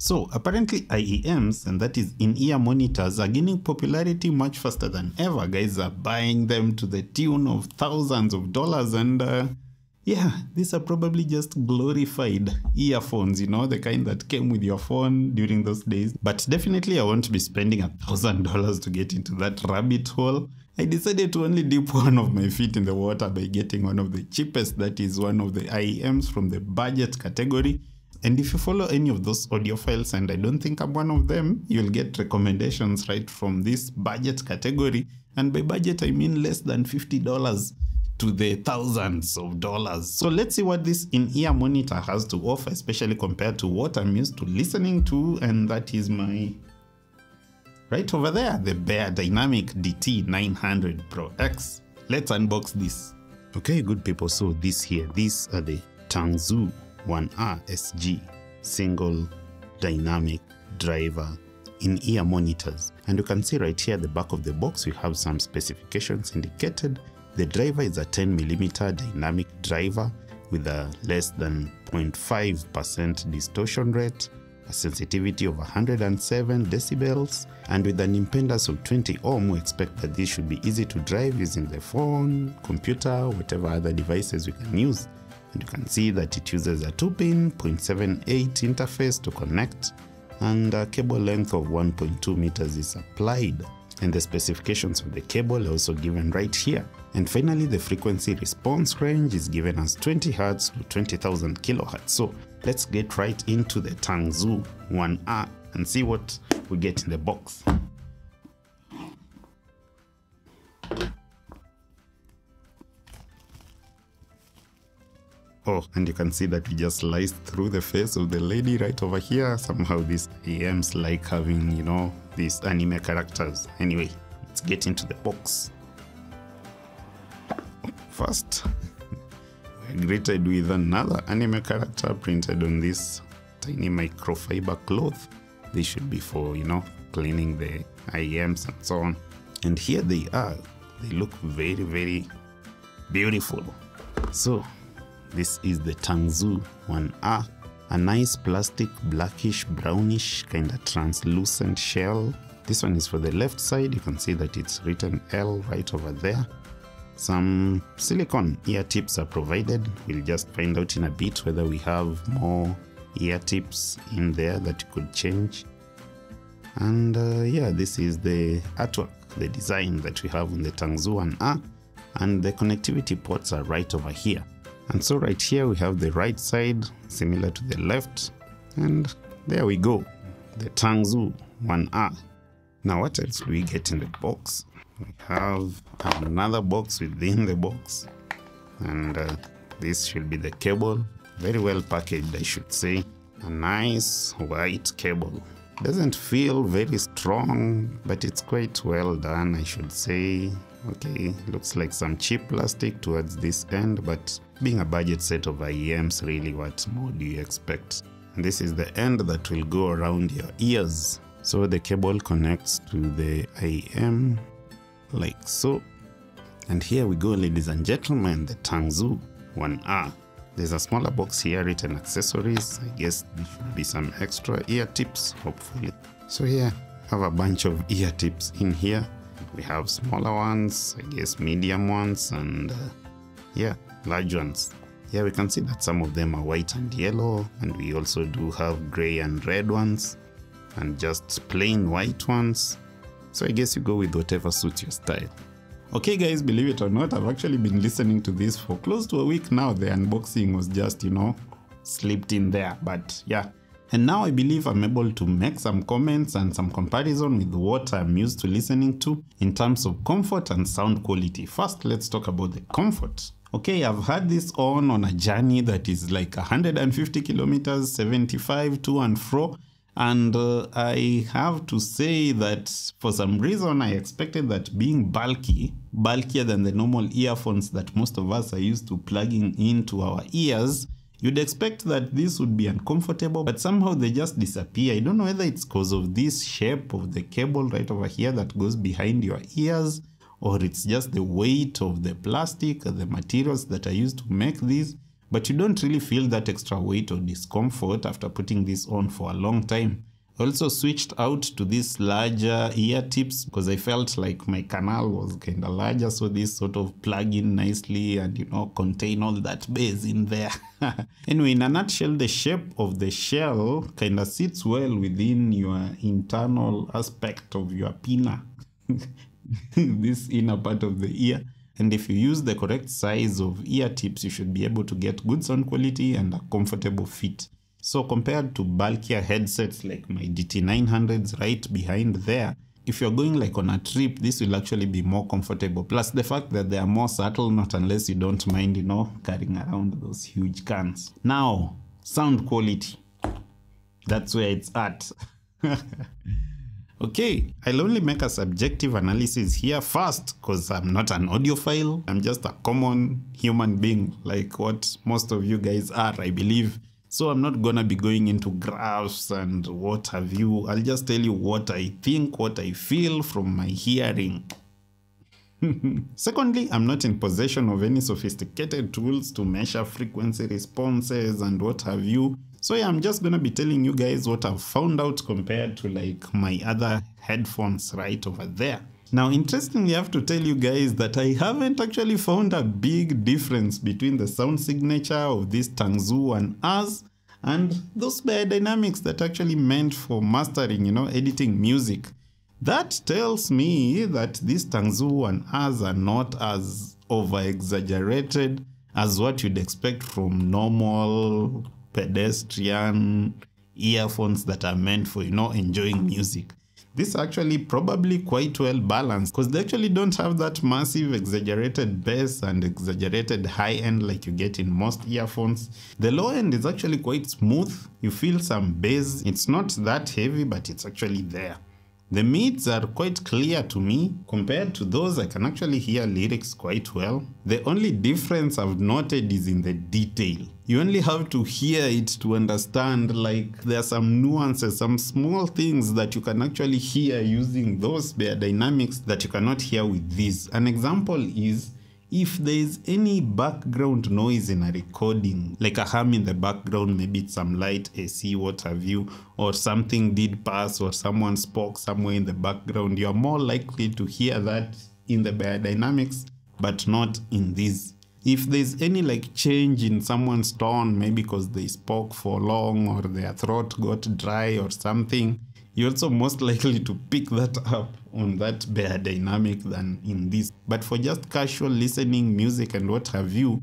So apparently IEMs, and that is in-ear monitors, are gaining popularity much faster than ever. Guys are buying them to the tune of thousands of dollars, and yeah, these are probably just glorified earphones, you know, the kind that came with your phone during those days. But definitely I won't be spending $1,000 to get into that rabbit hole. I decided to only dip one of my feet in the water by getting one of the cheapest, that is one of the IEMs from the budget category. And if you follow any of those audiophiles, and I don't think I'm one of them, you'll get recommendations right from this budget category. And by budget, I mean less than $50 to the thousands of dollars. So let's see what this in-ear monitor has to offer, especially compared to what I'm used to listening to. And that is my, right over there, the Bear Dynamic DT900 Pro X. Let's unbox this. Okay, good people, so these are the Tangzu Wan'er S.G single dynamic driver in-ear monitors. And you can see right here at the back of the box, we have some specifications indicated. The driver is a 10mm dynamic driver with a less than 0.5% distortion rate, a sensitivity of 107 decibels, and with an impedance of 20 ohm. We expect that this should be easy to drive using the phone, computer, whatever other devices we can use. And you can see that it uses a 2-pin 0.78 interface to connect, and a cable length of 1.2 meters is applied. And the specifications of the cable are also given right here. And finally, the frequency response range is given as 20 Hz to 20,000 kHz. So let's get right into the Tangzu Wan'er and see what we get in the box. Oh, and you can see that we just sliced through the face of the lady right over here. Somehow these IEMs like having, you know, these anime characters. Anyway, let's get into the box. First, we're greeted with another anime character printed on this tiny microfiber cloth. This should be for, you know, cleaning the IEMs and so on. And here they are. They look very, very beautiful. So this is the Tangzu Wan'er, a nice plastic blackish brownish kind of translucent shell. This one is for the left side. You can see that it's written L right over there. Some silicone ear tips are provided. We'll just find out in a bit whether we have more ear tips in there that you could change. And yeah, this is the artwork, the design that we have on the Tangzu Wan'er, and the connectivity ports are right over here. And so right here we have the right side similar to the left, and there we go, the Tangzu Wan'er. Now what else do we get in the box? We have another box within the box, and this should be the cable. Very well packaged, I should say. A nice white cable. Doesn't feel very strong, but it's quite well done, I should say. Okay, looks like some cheap plastic towards this end, but being a budget set of IEMs, really what more do you expect? And this is the end that will go around your ears. So the cable connects to the IEM like so. And here we go, ladies and gentlemen, the Tangzu Wan'er. There's a smaller box here written accessories. I guess there should be some extra ear tips, hopefully. So here, have a bunch of ear tips in here. We have smaller ones, I guess medium ones, and yeah, large ones. Here we can see that some of them are white and yellow, and we also do have gray and red ones, and just plain white ones. So I guess you go with whatever suits your style. Okay guys, believe it or not, I've actually been listening to this for close to a week now. The unboxing was just, you know, slipped in there, but yeah. And now I believe I'm able to make some comments and some comparison with what I'm used to listening to in terms of comfort and sound quality. First, let's talk about the comfort. Okay, I've had this on a journey that is like 150 kilometers, 75 to and fro. And I have to say that for some reason I expected that being bulkier than the normal earphones that most of us are used to plugging into our ears, you'd expect that this would be uncomfortable, but somehow they just disappear. I don't know whether it's because of this shape of the cable right over here that goes behind your ears, or it's just the weight of the plastic or the materials that are used to make these. but you don't really feel that extra weight or discomfort after putting this on for a long time. I also switched out to these larger ear tips because I felt like my canal was kind of larger, so this sort of plug in nicely and, you know, contain all that bass in there. Anyway, in a nutshell, the shape of the shell kind of sits well within your internal aspect of your pinna, this inner part of the ear. And if you use the correct size of ear tips, you should be able to get good sound quality and a comfortable fit. So compared to bulkier headsets like my DT900s right behind there, if you're going like on a trip, this will actually be more comfortable. Plus the fact that they are more subtle, not unless you don't mind, you know, carrying around those huge cans. Now, sound quality. That's where it's at. Okay, I'll only make a subjective analysis here first because I'm not an audiophile. I'm just a common human being like what most of you guys are, I believe. So I'm not gonna be going into graphs and what have you. I'll just tell you what I think, what I feel from my hearing. Secondly, I'm not in possession of any sophisticated tools to measure frequency responses and what have you. So yeah, I'm just gonna be telling you guys what I've found out compared to like my other headphones right over there. Now, interestingly, I have to tell you guys that I haven't actually found a big difference between the sound signature of this Tangzu Wan'er S.G and those biodynamics that actually meant for mastering, you know, editing music. That tells me that these Tangzu Wan'er S.G are not as over-exaggerated as what you'd expect from normal pedestrian earphones that are meant for, you know, enjoying music. This is actually probably quite well balanced because they actually don't have that massive exaggerated bass and exaggerated high end like you get in most earphones. The low end is actually quite smooth. You feel some bass. It's not that heavy, but it's actually there. The mids are quite clear to me. Compared to those, I can actually hear lyrics quite well. The only difference I've noted is in the detail. You only have to hear it to understand, like there are some nuances, some small things that you can actually hear using those biodynamics that you cannot hear with these. An example is if there is any background noise in a recording, like a hum in the background, maybe it's some light, AC, what have you, or something did pass or someone spoke somewhere in the background, you're more likely to hear that in the biodynamics, but not in these. If there's any like change in someone's tone, maybe because they spoke for long or their throat got dry or something, you're also most likely to pick that up on that biodynamic than in this. But for just casual listening, music and what have you,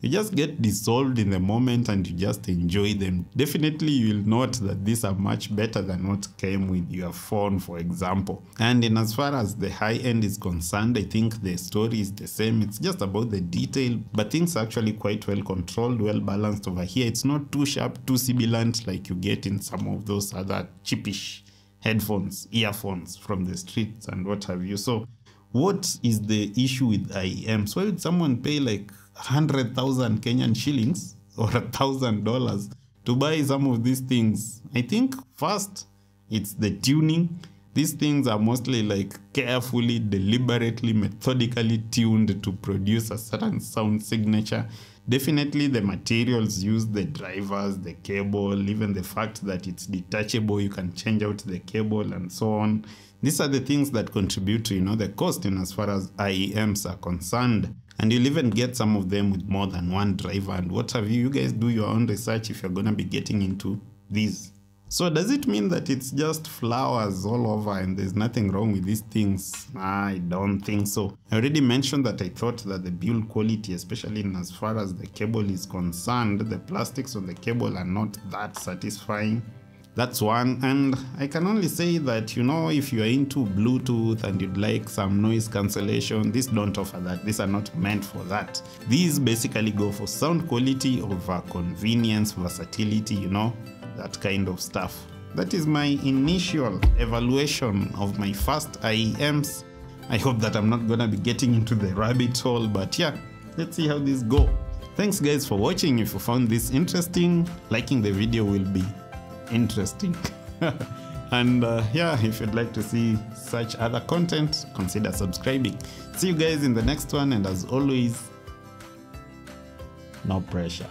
you just get dissolved in the moment and you just enjoy them. Definitely you'll note that these are much better than what came with your phone, for example. And in as far as the high end is concerned, I think the story is the same. It's just about the detail, but things are actually quite well controlled, well balanced over here. It's not too sharp, too sibilant like you get in some of those other cheapish headphones, earphones from the streets and what have you. So what is the issue with IEMs? Why would someone pay like 100,000 Kenyan shillings or $1,000 to buy some of these things? I think first it's the tuning. These things are mostly like carefully, deliberately, methodically tuned to produce a certain sound signature. Definitely the materials used, the drivers, the cable, even the fact that it's detachable, you can change out the cable and so on. These are the things that contribute to, you know, the cost in as far as IEMs are concerned. And you'll even get some of them with more than one driver and what have you. You guys do your own research if you're going to be getting into these. So does it mean that it's just flowers all over and there's nothing wrong with these things? I don't think so. I already mentioned that I thought that the build quality, especially in as far as the cable is concerned, the plastics on the cable are not that satisfying. That's one. And I can only say that, you know, if you are into Bluetooth and you'd like some noise cancellation, these don't offer that. These are not meant for that. These basically go for sound quality over convenience, versatility, you know, that kind of stuff. That is my initial evaluation of my first IEMs. I hope that I'm not gonna be getting into the rabbit hole, but yeah, let's see how this go. Thanks guys for watching. If you found this interesting, liking the video will be interesting. And yeah, if you'd like to see such other content, consider subscribing. See you guys in the next one, and as always, no pressure.